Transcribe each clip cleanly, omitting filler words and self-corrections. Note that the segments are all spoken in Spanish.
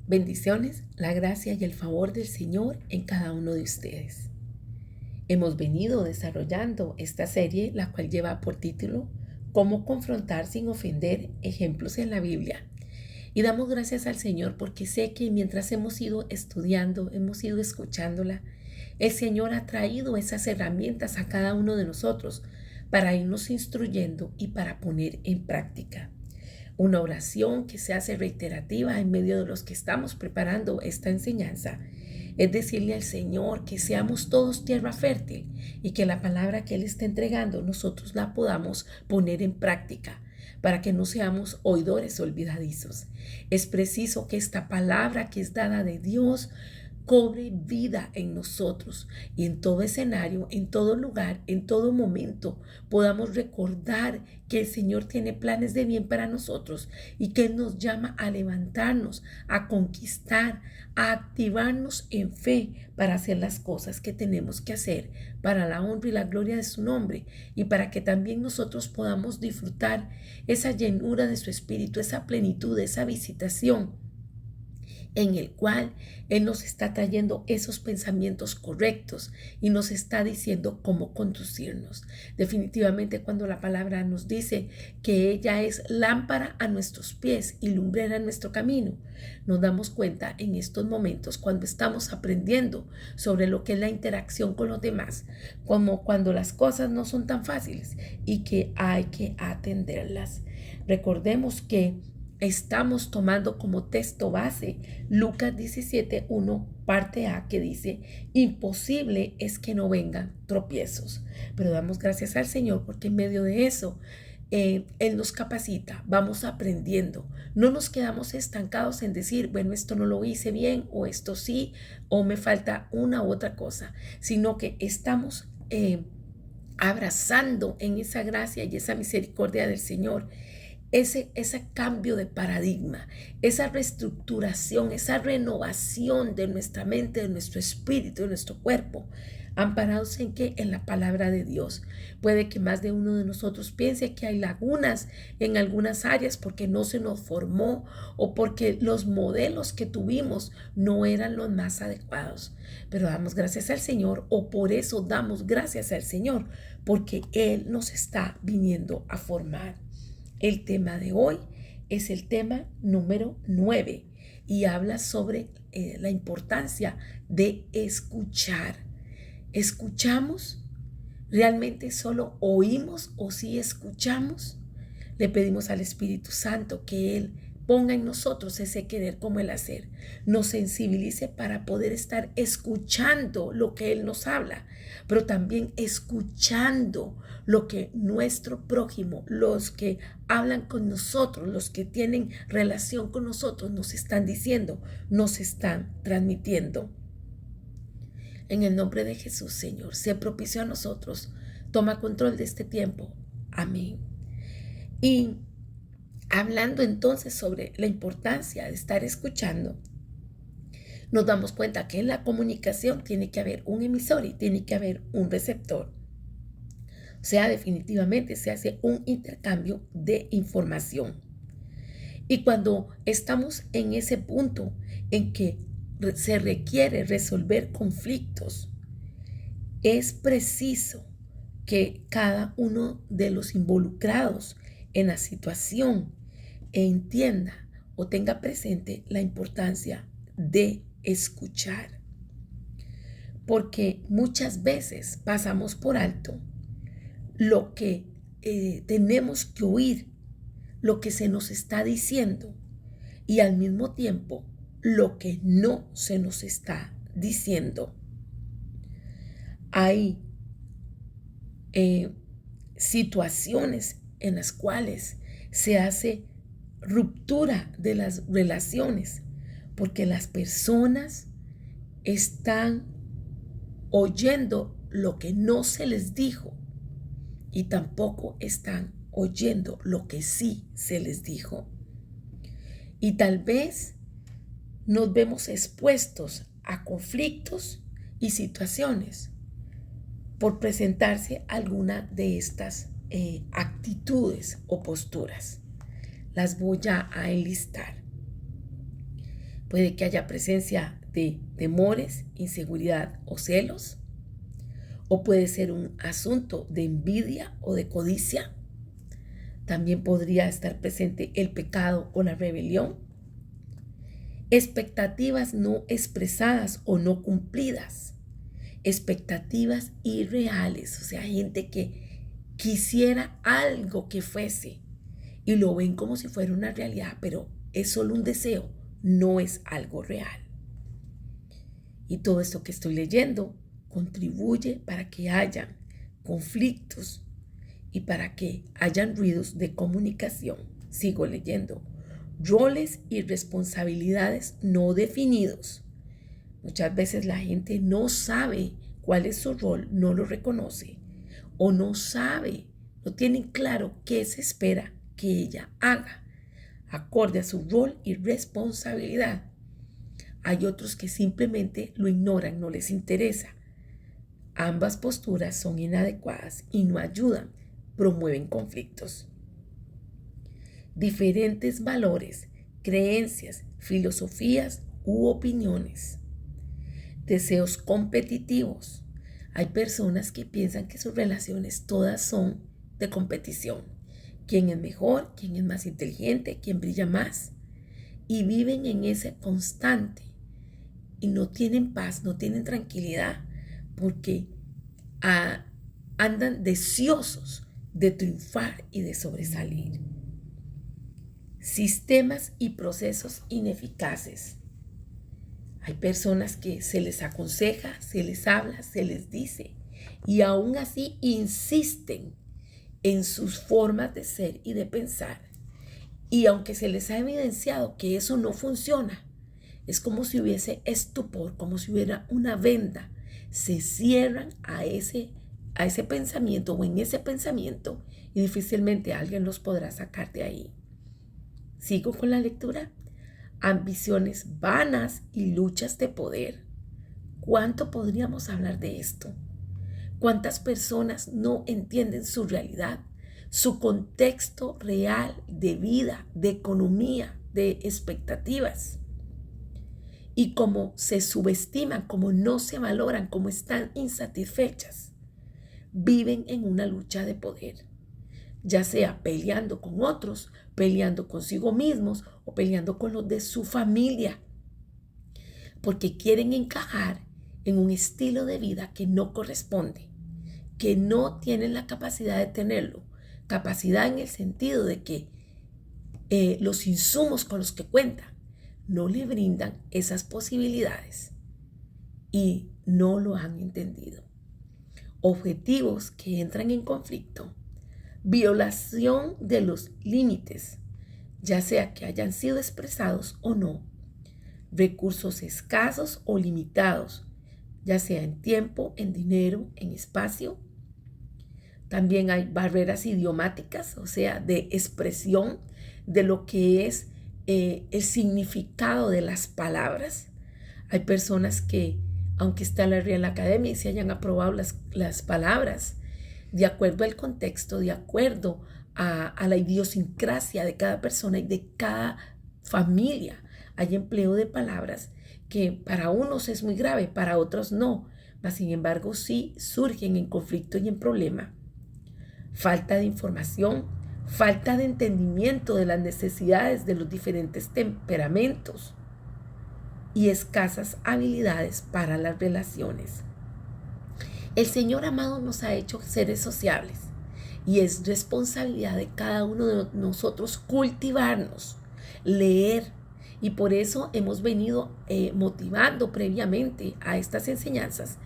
Bendiciones, la gracia y el favor del Señor en cada uno de ustedes. Hemos venido desarrollando esta serie, la cual lleva por título Cómo confrontar sin ofender, ejemplos en la Biblia. Y damos gracias al Señor porque sé que mientras hemos ido estudiando, hemos ido escuchándola, el Señor ha traído esas herramientas a cada uno de nosotros para irnos instruyendo y para poner en práctica. Una oración que se hace reiterativa en medio de los que estamos preparando esta enseñanza es decirle al Señor que seamos todos tierra fértil y que la palabra que Él está entregando nosotros la podamos poner en práctica para que no seamos oidores olvidadizos. Es preciso que esta palabra que es dada de Dios cobre vida en nosotros y en todo escenario, en todo lugar, en todo momento podamos recordar que el Señor tiene planes de bien para nosotros y que Él nos llama a levantarnos, a conquistar, a activarnos en fe para hacer las cosas que tenemos que hacer para la honra y la gloria de su nombre y para que también nosotros podamos disfrutar esa llenura de su Espíritu, esa plenitud, esa visitación en el cual Él nos está trayendo esos pensamientos correctos y nos está diciendo cómo conducirnos. Definitivamente cuando la palabra nos dice que ella es lámpara a nuestros pies y lumbrera en nuestro camino, nos damos cuenta en estos momentos cuando estamos aprendiendo sobre lo que es la interacción con los demás, como cuando las cosas no son tan fáciles y que hay que atenderlas. Recordemos que estamos tomando como texto base Lucas 17:1, parte A, que dice: imposible es que no vengan tropiezos. Pero damos gracias al Señor porque en medio de eso Él nos capacita, vamos aprendiendo. No nos quedamos estancados en decir, bueno, esto no lo hice bien, o esto sí, o me falta una u otra cosa, sino que estamos abrazando en esa gracia y esa misericordia del Señor ese cambio de paradigma, esa reestructuración, esa renovación de nuestra mente, de nuestro espíritu, de nuestro cuerpo, amparados en qué, en la palabra de Dios. Puede que más de uno de nosotros piense que hay lagunas en algunas áreas porque no se nos formó o porque los modelos que tuvimos no eran los más adecuados. Pero damos gracias al Señor, o por eso damos gracias al Señor, porque Él nos está viniendo a formar. El tema de hoy es el tema número 9 y habla sobre la importancia de escuchar. ¿Escuchamos? ¿Realmente solo oímos o sí escuchamos? Le pedimos al Espíritu Santo que Él ponga en nosotros ese querer como el hacer, nos sensibilice para poder estar escuchando lo que Él nos habla, pero también escuchando lo que nuestro prójimo, los que hablan con nosotros, los que tienen relación con nosotros, nos están diciendo, nos están transmitiendo. En el nombre de Jesús, Señor, sé propicio a nosotros. Toma control de este tiempo. Amén. Y hablando entonces sobre la importancia de estar escuchando, nos damos cuenta que en la comunicación tiene que haber un emisor y tiene que haber un receptor. O sea, definitivamente se hace un intercambio de información. Y cuando estamos en ese punto en que se requiere resolver conflictos, es preciso que cada uno de los involucrados en la situación entienda o tenga presente la importancia de escuchar. Porque muchas veces pasamos por alto lo que tenemos que oír, lo que se nos está diciendo y al mismo tiempo lo que no se nos está diciendo. Hay situaciones en las cuales se hace ruptura de las relaciones porque las personas están oyendo lo que no se les dijo y tampoco están oyendo lo que sí se les dijo. Y tal vez nos vemos expuestos a conflictos y situaciones por presentarse alguna de estas actitudes o posturas. Las voy a enlistar. Puede que haya presencia de temores, inseguridad o celos. O puede ser un asunto de envidia o de codicia. También podría estar presente el pecado o la rebelión. Expectativas no expresadas o no cumplidas. Expectativas irreales, o sea, gente que quisiera algo que fuese y lo ven como si fuera una realidad, pero es solo un deseo, no es algo real. Y todo esto que estoy leyendo contribuye para que hayan conflictos y para que hayan ruidos de comunicación. Sigo leyendo. Roles y responsabilidades no definidos. Muchas veces la gente no sabe cuál es su rol, no lo reconoce o no sabe, no tienen claro qué se espera que ella haga acorde a su rol y responsabilidad. Hay otros que simplemente lo ignoran, no les interesa. Ambas posturas son inadecuadas y no ayudan, promueven conflictos. Diferentes valores, creencias, filosofías u opiniones. Deseos competitivos. Hay personas que piensan que sus relaciones todas son de competición. ¿Quién es mejor? ¿Quién es más inteligente? ¿Quién brilla más? Y viven en ese constante y no tienen paz, no tienen tranquilidad porque andan deseosos de triunfar y de sobresalir. Sistemas y procesos ineficaces. Hay personas que se les aconseja, se les habla, se les dice y aún así insisten en sus formas de ser y de pensar. Y aunque se les ha evidenciado que eso no funciona, es como si hubiese estupor, como si hubiera una venda. Se cierran a ese pensamiento o en ese pensamiento y difícilmente alguien los podrá sacar de ahí. Sigo con la lectura. Ambiciones vanas y luchas de poder. ¿Cuánto podríamos hablar de esto? ¿Cuántas personas no entienden su realidad, su contexto real de vida, de economía, de expectativas? Y como se subestiman, como no se valoran, como están insatisfechas, viven en una lucha de poder, ya sea peleando con otros, peleando consigo mismos o peleando con los de su familia, porque quieren encajar en un estilo de vida que no corresponde, que no tienen la capacidad de tenerlo. Capacidad en el sentido de que los insumos con los que cuentan no le brindan esas posibilidades y no lo han entendido. Objetivos que entran en conflicto. Violación de los límites, ya sea que hayan sido expresados o no. Recursos escasos o limitados, ya sea en tiempo, en dinero, en espacio. También hay barreras idiomáticas, o sea, de expresión de lo que es el significado de las palabras. Hay personas que, aunque está la Real Academia y se hayan aprobado las palabras, de acuerdo al contexto, de acuerdo a la idiosincrasia de cada persona y de cada familia, hay empleo de palabras que para unos es muy grave, para otros no, mas sin embargo sí surgen en conflicto y en problema. Falta de información, falta de entendimiento de las necesidades de los diferentes temperamentos y escasas habilidades para las relaciones. El Señor amado nos ha hecho seres sociables y es responsabilidad de cada uno de nosotros cultivarnos, leer, y por eso hemos venido motivando previamente a estas enseñanzas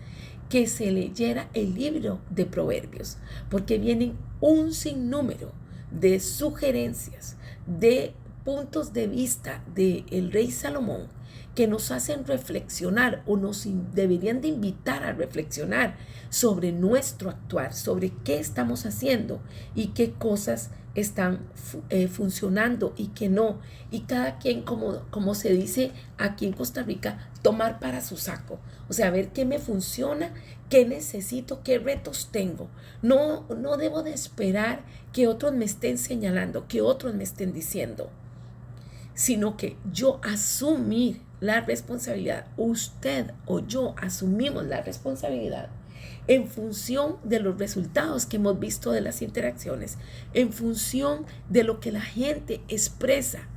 que se leyera el libro de Proverbios, porque vienen un sinnúmero de sugerencias, de puntos de vista del rey Salomón que nos hacen reflexionar o nos deberían de invitar a reflexionar sobre nuestro actuar, sobre qué estamos haciendo y qué cosas están funcionando y qué no. Y cada quien, como se dice aquí en Costa Rica, tomar para su saco. O sea, ver qué me funciona, qué necesito, qué retos tengo. No debo de esperar que otros me estén señalando, que otros me estén diciendo, sino que yo asumir la responsabilidad, usted o yo asumimos la responsabilidad en función de los resultados que hemos visto de las interacciones, en función de lo que la gente expresa.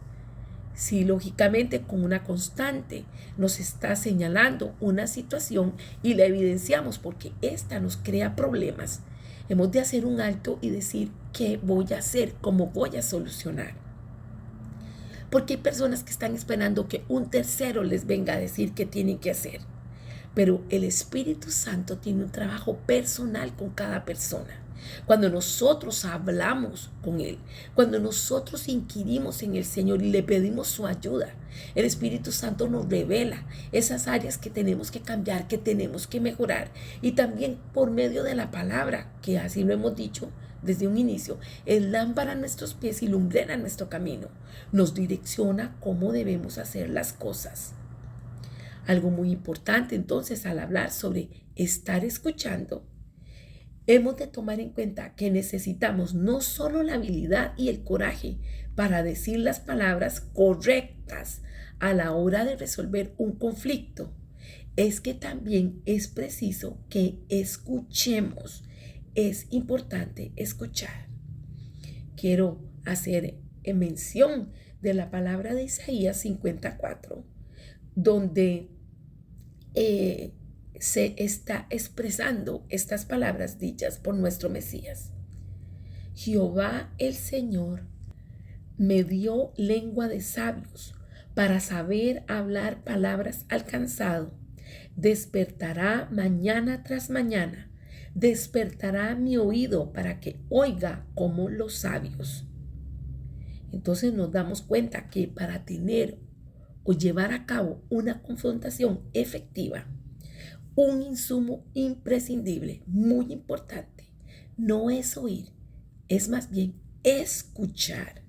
Si lógicamente con una constante nos está señalando una situación y la evidenciamos porque esta nos crea problemas, hemos de hacer un alto y decir qué voy a hacer, cómo voy a solucionar. Porque hay personas que están esperando que un tercero les venga a decir qué tienen que hacer. Pero el Espíritu Santo tiene un trabajo personal con cada persona. Cuando nosotros hablamos con Él, cuando nosotros inquirimos en el Señor y le pedimos su ayuda, el Espíritu Santo nos revela esas áreas que tenemos que cambiar, que tenemos que mejorar. Y también por medio de la palabra, que así lo hemos dicho desde un inicio, es lámpara a nuestros pies y lumbrera a nuestro camino. Nos direcciona cómo debemos hacer las cosas. Algo muy importante entonces al hablar sobre estar escuchando, hemos de tomar en cuenta que necesitamos no solo la habilidad y el coraje para decir las palabras correctas a la hora de resolver un conflicto, es que también es preciso que escuchemos. Es importante escuchar. Quiero hacer mención de la palabra de Isaías 54, donde se está expresando estas palabras dichas por nuestro Mesías. Jehová el Señor me dio lengua de sabios para saber hablar palabras al cansado. Despertará mañana tras mañana, despertará mi oído para que oiga como los sabios. Entonces nos damos cuenta que para tener o llevar a cabo una confrontación efectiva, un insumo imprescindible, muy importante, no es oír, es más bien escuchar.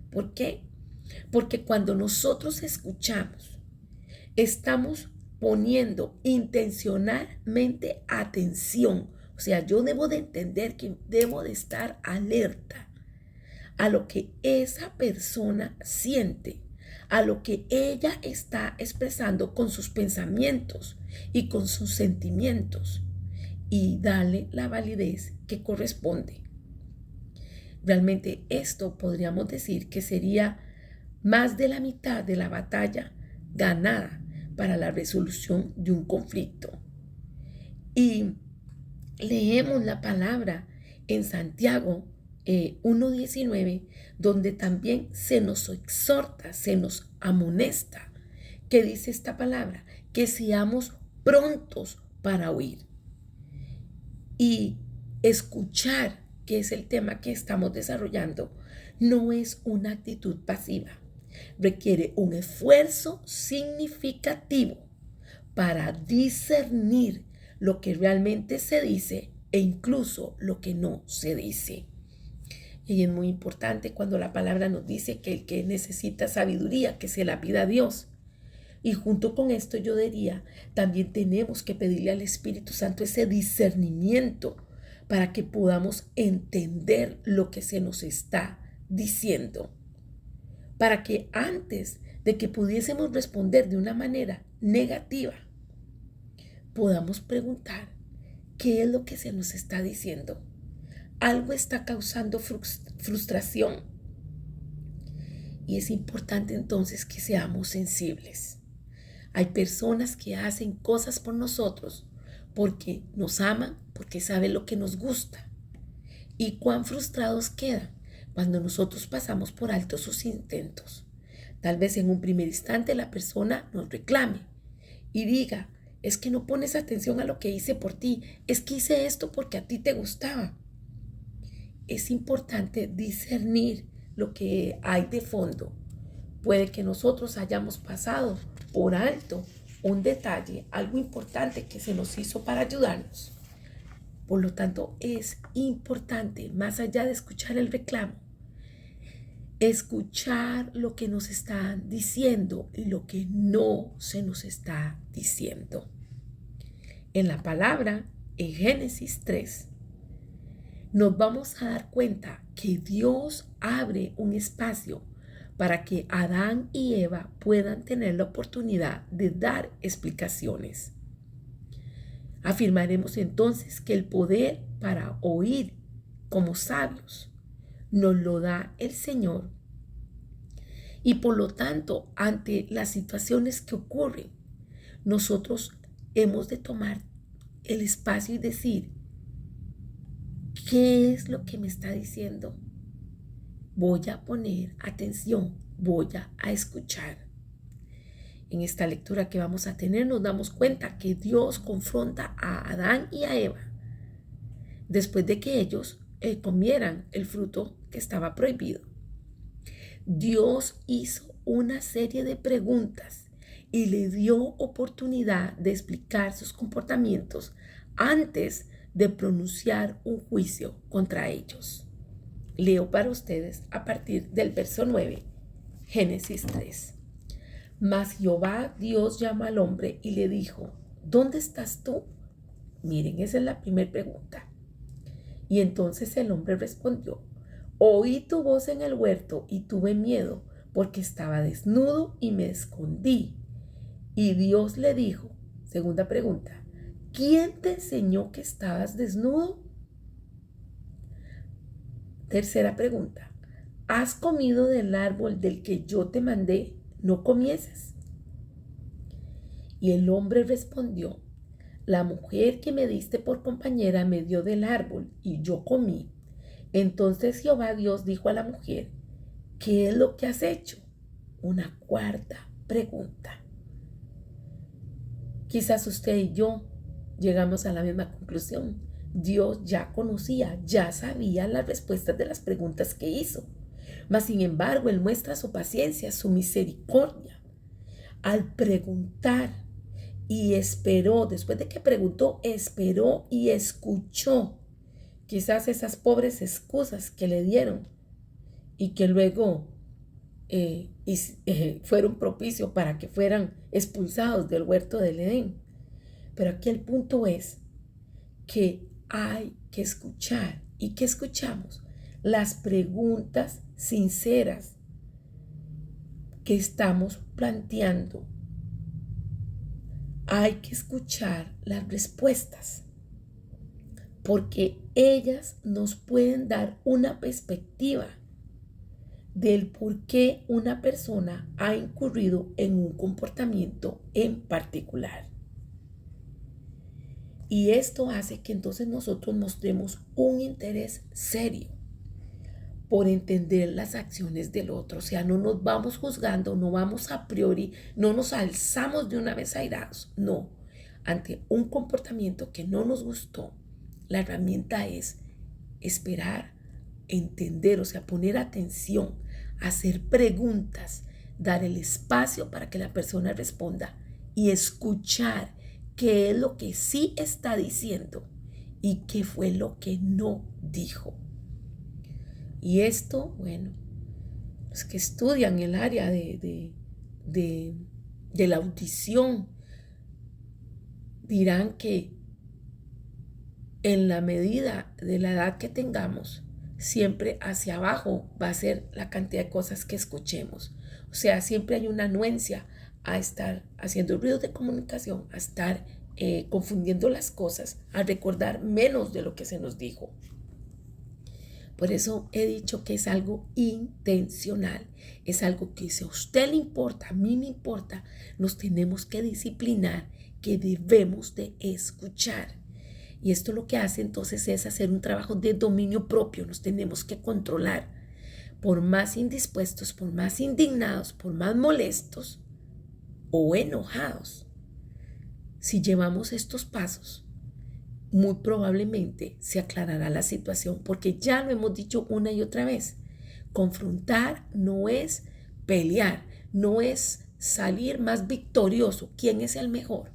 ¿Por qué? Porque cuando nosotros escuchamos, estamos poniendo intencionalmente atención. O sea, yo debo de entender que debo de estar alerta a lo que esa persona siente, a lo que ella está expresando con sus pensamientos y con sus sentimientos, y darle la validez que corresponde. Realmente esto podríamos decir que sería más de la mitad de la batalla ganada para la resolución de un conflicto. Y leemos la palabra en Santiago 1:19, donde también se nos exhorta, se nos amonesta, que dice esta palabra, que seamos prontos para oír y escuchar, que es el tema que estamos desarrollando. No es una actitud pasiva, requiere un esfuerzo significativo para discernir lo que realmente se dice e incluso lo que no se dice. Y es muy importante cuando la palabra nos dice que el que necesita sabiduría, que se la pida a Dios. Y junto con esto yo diría, también tenemos que pedirle al Espíritu Santo ese discernimiento para que podamos entender lo que se nos está diciendo. Para que antes de que pudiésemos responder de una manera negativa, podamos preguntar, ¿qué es lo que se nos está diciendo? ¿Algo está causando frustración? Y es importante entonces que seamos sensibles. Hay personas que hacen cosas por nosotros porque nos aman, porque saben lo que nos gusta. Y cuán frustrados quedan cuando nosotros pasamos por alto sus intentos. Tal vez en un primer instante la persona nos reclame y diga, es que no pones atención a lo que hice por ti, es que hice esto porque a ti te gustaba. Es importante discernir lo que hay de fondo. Puede que nosotros hayamos pasado por alto un detalle, algo importante que se nos hizo para ayudarnos. Por lo tanto, es importante, más allá de escuchar el reclamo, escuchar lo que nos están diciendo y lo que no se nos está diciendo. En la palabra, en Génesis 3, nos vamos a dar cuenta que Dios abre un espacio para que Adán y Eva puedan tener la oportunidad de dar explicaciones. Afirmaremos entonces que el poder para oír como sabios nos lo da el Señor. Y por lo tanto, ante las situaciones que ocurren, nosotros hemos de tomar el espacio y decir, ¿qué es lo que me está diciendo? Voy a poner atención, voy a escuchar. En esta lectura que vamos a tener nos damos cuenta que Dios confronta a Adán y a Eva después de que ellos comieran el fruto que estaba prohibido. Dios hizo una serie de preguntas y le dio oportunidad de explicar sus comportamientos antes de pronunciar un juicio contra ellos. Leo para ustedes a partir del verso 9, Génesis 3. Mas Jehová Dios llama al hombre y le dijo, ¿dónde estás tú? Miren, esa es la primera pregunta. Y entonces el hombre respondió, oí tu voz en el huerto y tuve miedo porque estaba desnudo y me escondí. Y Dios le dijo, segunda pregunta, ¿quién te enseñó que estabas desnudo? Tercera pregunta, ¿has comido del árbol del que yo te mandé? ¿No comieses? Y el hombre respondió, la mujer que me diste por compañera me dio del árbol y yo comí. Entonces Jehová Dios dijo a la mujer, ¿qué es lo que has hecho? Una cuarta pregunta. Quizás usted y yo llegamos a la misma conclusión. Dios ya conocía, ya sabía las respuestas de las preguntas que hizo. Mas sin embargo, Él muestra su paciencia, su misericordia. Al preguntar y esperó, después de que preguntó, esperó y escuchó quizás esas pobres excusas que le dieron y que luego fueron propicios para que fueran expulsados del huerto del Edén. Pero aquí el punto es que hay que escuchar. ¿Y qué escuchamos? Las preguntas sinceras que estamos planteando. Hay que escuchar las respuestas, porque ellas nos pueden dar una perspectiva del por qué una persona ha incurrido en un comportamiento en particular. Y esto hace que entonces nosotros mostremos un interés serio por entender las acciones del otro. O sea, no nos vamos juzgando, no vamos a priori, no nos alzamos de una vez airados. No, ante un comportamiento que no nos gustó, la herramienta es esperar, entender, o sea, poner atención, hacer preguntas, dar el espacio para que la persona responda y escuchar qué es lo que sí está diciendo y qué fue lo que no dijo. Y esto, bueno, los que estudian el área de la audición dirán que en la medida de la edad que tengamos, siempre hacia abajo va a ser la cantidad de cosas que escuchemos. O sea, siempre hay una anuencia a estar haciendo ruidos de comunicación, a estar confundiendo las cosas, a recordar menos de lo que se nos dijo. Por eso he dicho que es algo intencional, es algo que si a usted le importa, a mí me importa, nos tenemos que disciplinar, que debemos de escuchar. Y esto lo que hace entonces es hacer un trabajo de dominio propio, nos tenemos que controlar. Por más indispuestos, por más indignados, por más molestos o enojados, si llevamos estos pasos, muy probablemente se aclarará la situación, porque ya lo hemos dicho una y otra vez. Confrontar no es pelear, no es salir más victorioso. ¿Quién es el mejor?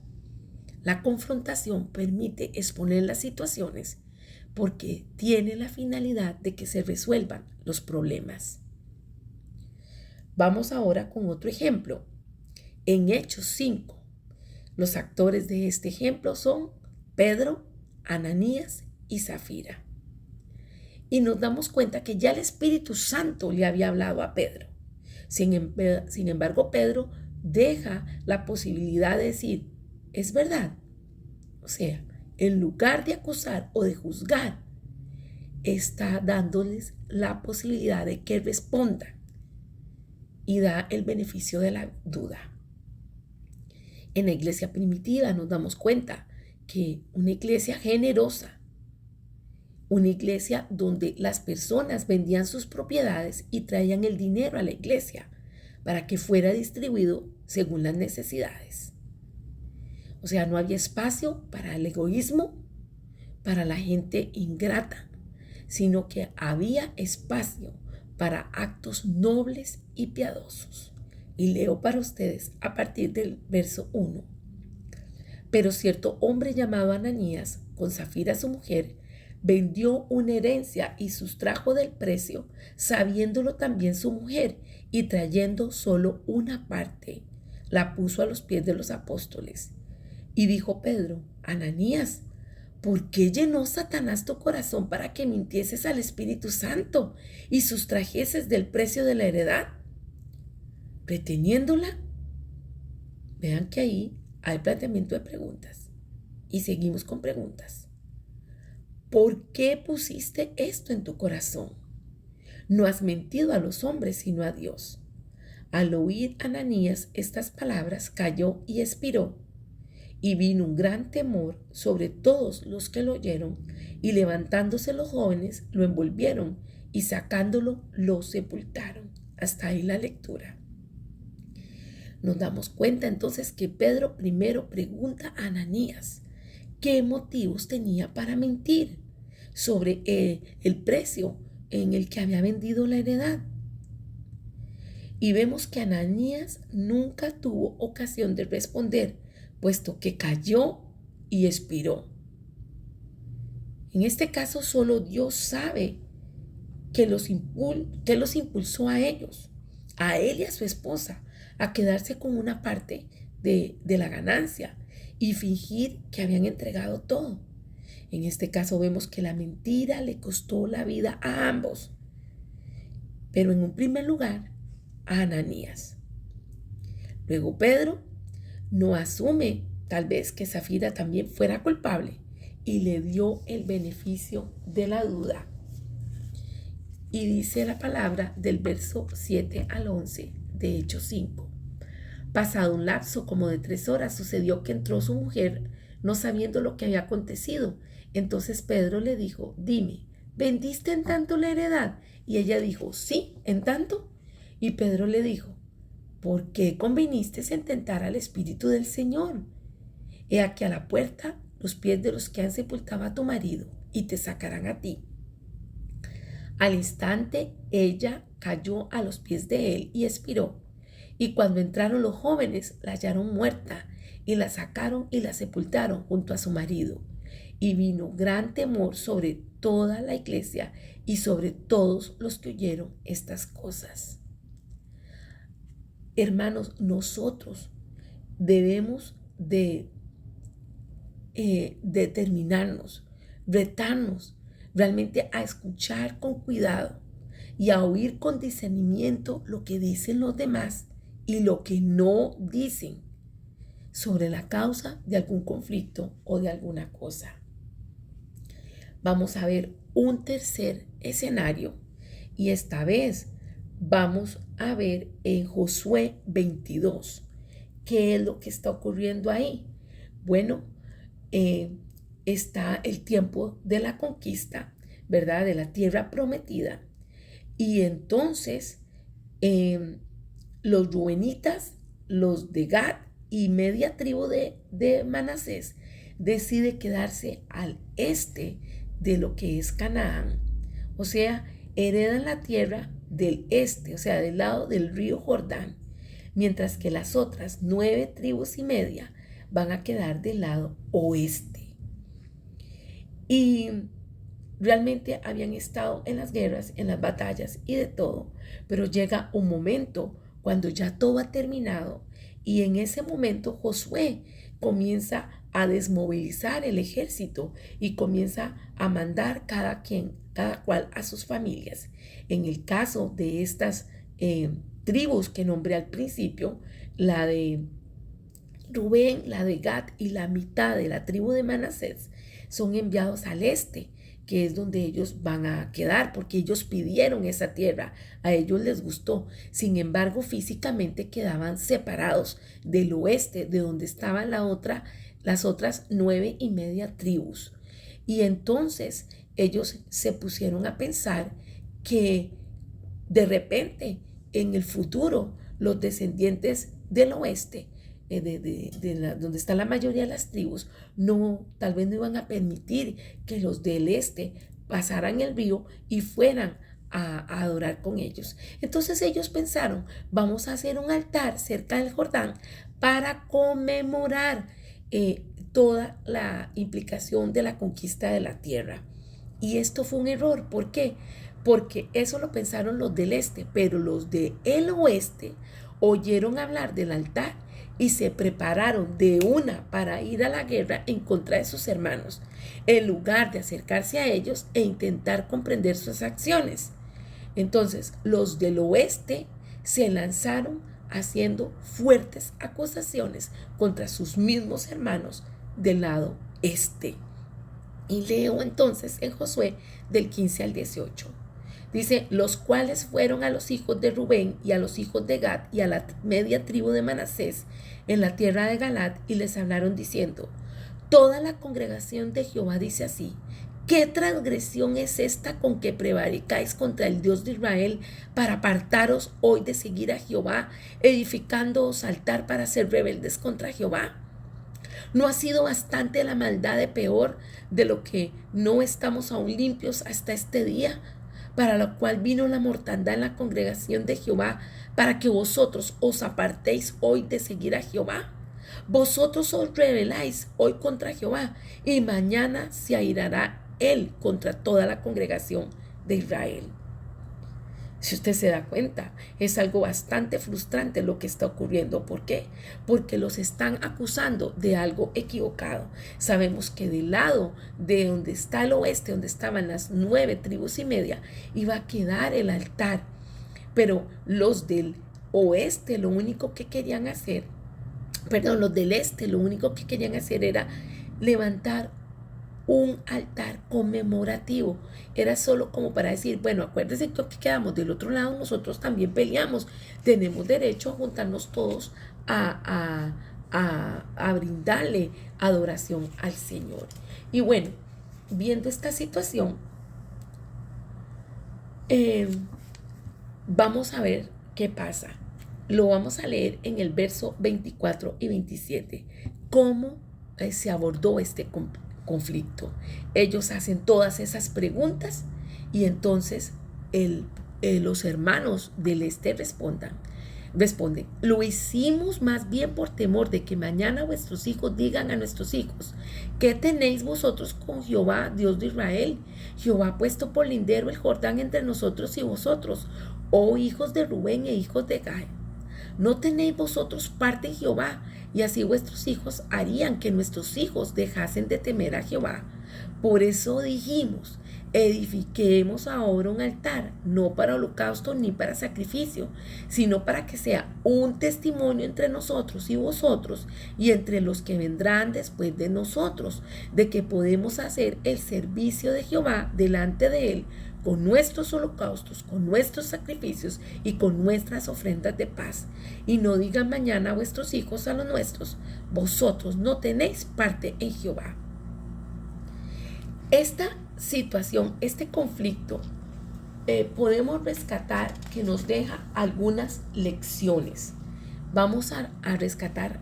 La confrontación permite exponer las situaciones porque tiene la finalidad de que se resuelvan los problemas. Vamos ahora con otro ejemplo. En Hechos 5, los actores de este ejemplo son Pedro, Ananías y Zafira. Y nos damos cuenta que ya el Espíritu Santo le había hablado a Pedro. Sin embargo, Pedro deja la posibilidad de decir, es verdad. O sea, en lugar de acusar o de juzgar, está dándoles la posibilidad de que respondan y da el beneficio de la duda. En la iglesia primitiva nos damos cuenta que una iglesia generosa, una iglesia donde las personas vendían sus propiedades y traían el dinero a la iglesia para que fuera distribuido según las necesidades. O sea, no había espacio para el egoísmo, para la gente ingrata, sino que había espacio para actos nobles y piadosos. Y leo para ustedes a partir del verso 1. Pero cierto hombre llamado Ananías, con Safira su mujer, vendió una herencia y sustrajo del precio, sabiéndolo también su mujer, y trayendo solo una parte, la puso a los pies de los apóstoles. Y dijo Pedro, Ananías, ¿por qué llenó Satanás tu corazón para que mintieses al Espíritu Santo y sustrajeses del precio de la heredad, reteniéndola? Vean que ahí hay planteamiento de preguntas. Y seguimos con preguntas. ¿Por qué pusiste esto en tu corazón? No has mentido a los hombres, sino a Dios. Al oír Ananías estas palabras, cayó y expiró. Y vino un gran temor sobre todos los que lo oyeron, y levantándose los jóvenes, lo envolvieron, y sacándolo, lo sepultaron. Hasta ahí la lectura. Nos damos cuenta entonces que Pedro primero pregunta a Ananías qué motivos tenía para mentir sobre el precio en el que había vendido la heredad. Y vemos que Ananías nunca tuvo ocasión de responder, puesto que cayó y expiró. En este caso, solo Dios sabe que los impulsó a ellos, a él y a su esposa, a quedarse con una parte de la ganancia y fingir que habían entregado todo. En este caso vemos que la mentira le costó la vida a ambos, pero en un primer lugar a Ananías. Luego Pedro no asume tal vez que Safira también fuera culpable y le dio el beneficio de la duda. Y dice la palabra del verso 7 al 11 de Hechos 5. Pasado un lapso como de 3 horas, sucedió que entró su mujer, no sabiendo lo que había acontecido. Entonces Pedro le dijo, dime, ¿vendiste en tanto la heredad? Y ella dijo, sí, en tanto. Y Pedro le dijo, ¿por qué conviniste en tentar al Espíritu del Señor? He aquí a la puerta los pies de los que han sepultado a tu marido, y te sacarán a ti. Al instante ella cayó a los pies de él y expiró. Y cuando entraron los jóvenes, la hallaron muerta, y la sacaron y la sepultaron junto a su marido. Y vino gran temor sobre toda la iglesia y sobre todos los que oyeron estas cosas. Hermanos, nosotros debemos de determinarnos, retarnos realmente a escuchar con cuidado y a oír con discernimiento lo que dicen los demás y lo que no dicen sobre la causa de algún conflicto o de alguna cosa. Vamos a ver un tercer escenario y esta vez vamos a ver en Josué 22 qué es lo que está ocurriendo ahí. Bueno, está el tiempo de la conquista, ¿verdad? De la tierra prometida. Y entonces los rubenitas, los de Gad y media tribu de Manasés decide quedarse al este de lo que es Canaán. O sea, heredan la tierra del este, o sea, del lado del río Jordán, mientras que las otras 9 tribus y media van a quedar del lado oeste. Y realmente habían estado en las guerras, en las batallas y de todo, pero llega un momento cuando ya todo ha terminado y en ese momento Josué comienza a desmovilizar el ejército y comienza a mandar cada cual a sus familias. En el caso de estas tribus que nombré al principio, la de Rubén, la de Gad y la mitad de la tribu de Manasés, son enviados al este, que es donde ellos van a quedar, porque ellos pidieron esa tierra, a ellos les gustó. Sin embargo, físicamente quedaban separados del oeste, de donde estaban las otras 9.5 tribus. Y entonces ellos se pusieron a pensar que de repente en el futuro los descendientes del oeste, donde está la mayoría de las tribus, tal vez no iban a permitir que los del este pasaran el río y fueran a adorar con ellos. Entonces ellos pensaron, vamos a hacer un altar cerca del Jordán para conmemorar toda la implicación de la conquista de la tierra. Y esto fue un error. ¿Por qué? Porque eso lo pensaron los del este, pero los del oeste oyeron hablar del altar y se prepararon de una para ir a la guerra en contra de sus hermanos, en lugar de acercarse a ellos e intentar comprender sus acciones. Entonces, los del oeste se lanzaron haciendo fuertes acusaciones contra sus mismos hermanos del lado este. Y leo entonces en Josué del 15 al 18. Dice, los cuales fueron a los hijos de Rubén y a los hijos de Gad y a la media tribu de Manasés en la tierra de Galaad y les hablaron diciendo, toda la congregación de Jehová dice así, ¿qué transgresión es esta con que prevaricáis contra el Dios de Israel para apartaros hoy de seguir a Jehová, edificándoos altar para ser rebeldes contra Jehová? ¿No ha sido bastante la maldad de peor de lo que no estamos aún limpios hasta este día? Para lo cual vino la mortandad en la congregación de Jehová, para que vosotros os apartéis hoy de seguir a Jehová. Vosotros os rebeláis hoy contra Jehová, y mañana se airará él contra toda la congregación de Israel. Si usted se da cuenta, es algo bastante frustrante lo que está ocurriendo. ¿Por qué? Porque los están acusando de algo equivocado. Sabemos que del lado de donde está el oeste, donde estaban las 9.5 tribus, iba a quedar el altar. Pero los del oeste lo único que querían hacer, los del este lo único que querían hacer era levantar un altar conmemorativo. Era solo como para decir, bueno, acuérdense que quedamos del otro lado, nosotros también peleamos, tenemos derecho a juntarnos todos a brindarle adoración al Señor. Y bueno, viendo esta situación, vamos a ver qué pasa. Lo vamos a leer en el verso 24 y 27, cómo se abordó este conflicto. Ellos hacen todas esas preguntas y entonces los hermanos del este responden, lo hicimos más bien por temor de que mañana vuestros hijos digan a nuestros hijos, ¿qué tenéis vosotros con Jehová, Dios de Israel? Jehová ha puesto por lindero el Jordán entre nosotros y vosotros, oh hijos de Rubén e hijos de Gad. ¿No tenéis vosotros parte en Jehová? Y así vuestros hijos harían que nuestros hijos dejasen de temer a Jehová. Por eso dijimos, edifiquemos ahora un altar, no para holocausto ni para sacrificio, sino para que sea un testimonio entre nosotros y vosotros y entre los que vendrán después de nosotros, de que podemos hacer el servicio de Jehová delante de él, con nuestros holocaustos, con nuestros sacrificios y con nuestras ofrendas de paz. Y no digan mañana a vuestros hijos a los nuestros, vosotros no tenéis parte en Jehová. Esta situación, este conflicto, podemos rescatar que nos deja algunas lecciones. Vamos a rescatar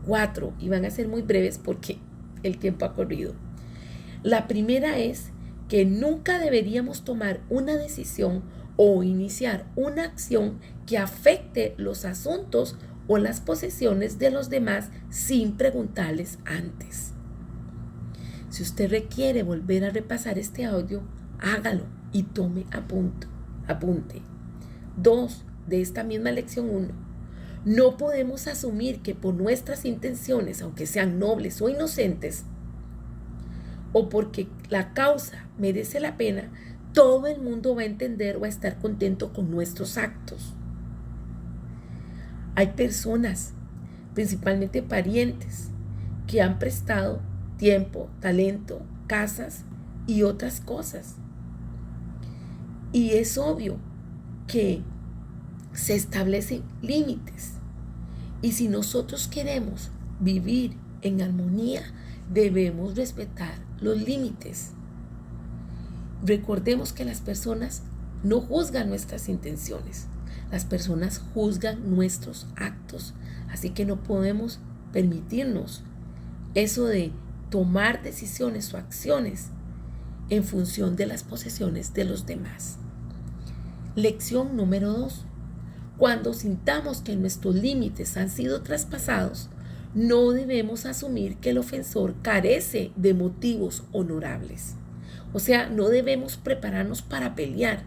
4 y van a ser muy breves porque el tiempo ha corrido. La primera es que nunca deberíamos tomar una decisión o iniciar una acción que afecte los asuntos o las posesiones de los demás sin preguntarles antes. Si usted requiere volver a repasar este audio, hágalo y tome apunte. 2 de esta misma lección 1. No podemos asumir que por nuestras intenciones, aunque sean nobles o inocentes, o porque la causa merece la pena, todo el mundo va a entender o a estar contento con nuestros actos. Hay personas, principalmente parientes, que han prestado tiempo, talento, casas y otras cosas. Y es obvio que se establecen límites. Y si nosotros queremos vivir en armonía, debemos respetar los límites. Recordemos que las personas no juzgan nuestras intenciones. Las personas juzgan nuestros actos. Así que no podemos permitirnos eso de tomar decisiones o acciones en función de las posesiones de los demás. Lección número 2. Cuando sintamos que nuestros límites han sido traspasados, no debemos asumir que el ofensor carece de motivos honorables. O sea, no debemos prepararnos para pelear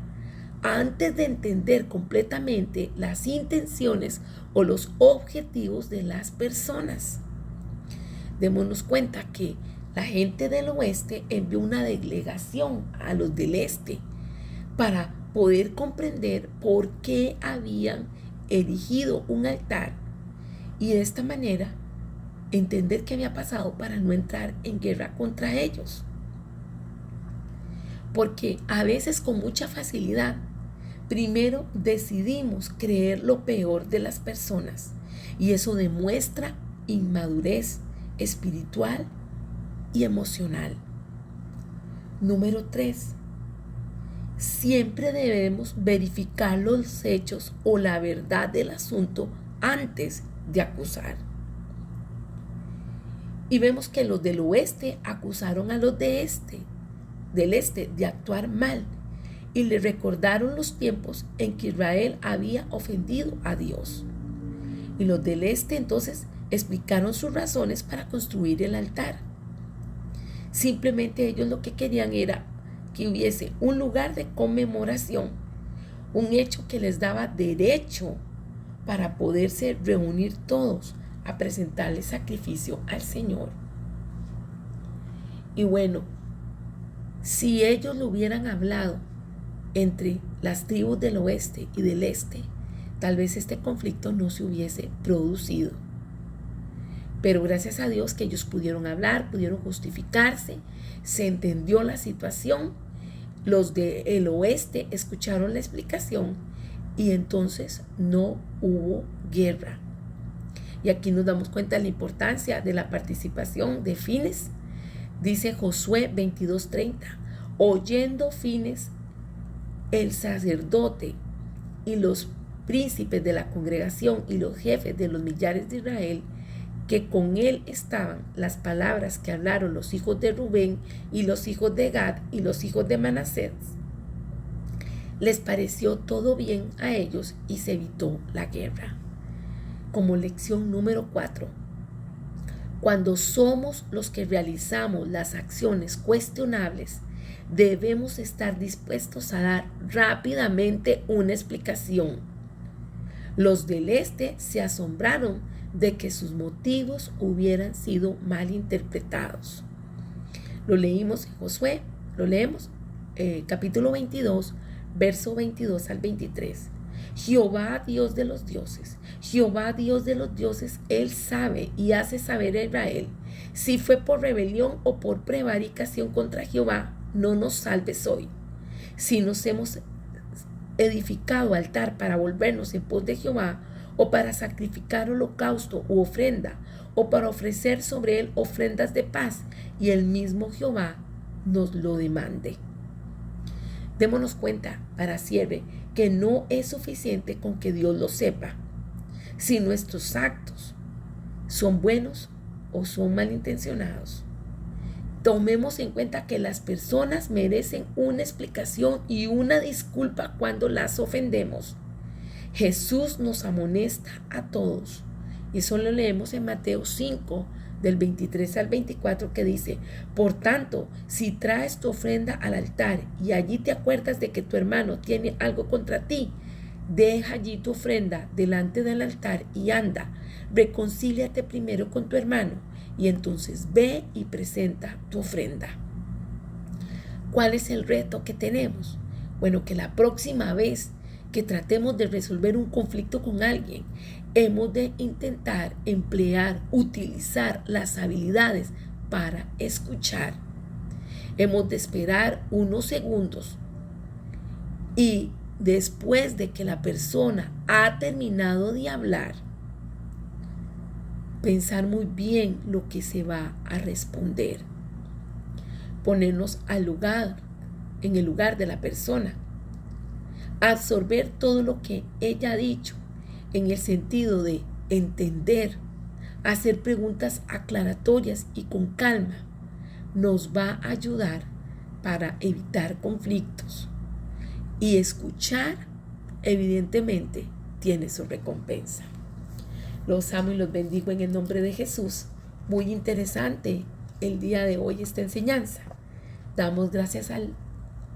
antes de entender completamente las intenciones o los objetivos de las personas. Démonos cuenta que la gente del oeste envió una delegación a los del este para poder comprender por qué habían erigido un altar y de esta manera entender qué había pasado para no entrar en guerra contra ellos. Porque a veces con mucha facilidad, primero decidimos creer lo peor de las personas y eso demuestra inmadurez espiritual y emocional. Número 3. Siempre debemos verificar los hechos o la verdad del asunto antes de acusar. Y vemos que los del oeste acusaron a los del este de actuar mal y le recordaron los tiempos en que Israel había ofendido a Dios. Y los del este entonces explicaron sus razones para construir el altar. Simplemente ellos lo que querían era que hubiese un lugar de conmemoración, un hecho que les daba derecho para poderse reunir todos a presentarle sacrificio al Señor. Y bueno, si ellos lo hubieran hablado entre las tribus del oeste y del este, tal vez este conflicto no se hubiese producido. Pero gracias a Dios que ellos pudieron hablar, pudieron justificarse, se entendió la situación, los del oeste escucharon la explicación y entonces no hubo guerra. Y aquí nos damos cuenta de la importancia de la participación de Fines. Dice Josué 22:30, oyendo Fines, el sacerdote y los príncipes de la congregación y los jefes de los millares de Israel, que con él estaban las palabras que hablaron los hijos de Rubén y los hijos de Gad y los hijos de Manasés, les pareció todo bien a ellos y se evitó la guerra. Como lección número 4, cuando somos los que realizamos las acciones cuestionables, debemos estar dispuestos a dar rápidamente una explicación. Los del este se asombraron de que sus motivos hubieran sido mal interpretados. Lo leímos en Josué, lo leemos, capítulo 22, verso 22 al 23. Jehová, Dios de los dioses, Jehová, Dios de los dioses, Él sabe y hace saber a Israel, si fue por rebelión o por prevaricación contra Jehová, no nos salves hoy. Si nos hemos edificado altar para volvernos en pos de Jehová, o para sacrificar holocausto u ofrenda, o para ofrecer sobre él ofrendas de paz, y el mismo Jehová nos lo demande. Démonos cuenta, para cierre, que no es suficiente con que Dios lo sepa. Si nuestros actos son buenos o son malintencionados, tomemos en cuenta que las personas merecen una explicación y una disculpa cuando las ofendemos. Jesús nos amonesta a todos. Y eso lo leemos en Mateo 5, del 23 al 24, que dice: por tanto, si traes tu ofrenda al altar y allí te acuerdas de que tu hermano tiene algo contra ti, deja allí tu ofrenda delante del altar y anda, reconcíliate primero con tu hermano y entonces ve y presenta tu ofrenda. ¿Cuál es el reto que tenemos? Bueno, que la próxima vez que tratemos de resolver un conflicto con alguien, hemos de intentar emplear, utilizar las habilidades para escuchar. Hemos de esperar unos segundos y después de que la persona ha terminado de hablar, pensar muy bien lo que se va a responder. Ponernos en el lugar de la persona. Absorber todo lo que ella ha dicho en el sentido de entender, hacer preguntas aclaratorias y con calma. Nos va a ayudar para evitar conflictos. Y escuchar, evidentemente, tiene su recompensa. Los amo y los bendigo en el nombre de Jesús. Muy interesante el día de hoy esta enseñanza. Damos gracias al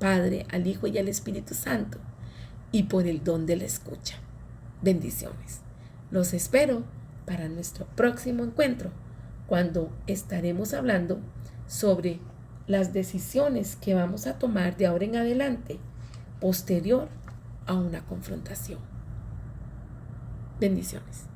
Padre, al Hijo y al Espíritu Santo y por el don de la escucha. Bendiciones. Los espero para nuestro próximo encuentro, cuando estaremos hablando sobre las decisiones que vamos a tomar de ahora en adelante, posterior a una confrontación. Bendiciones.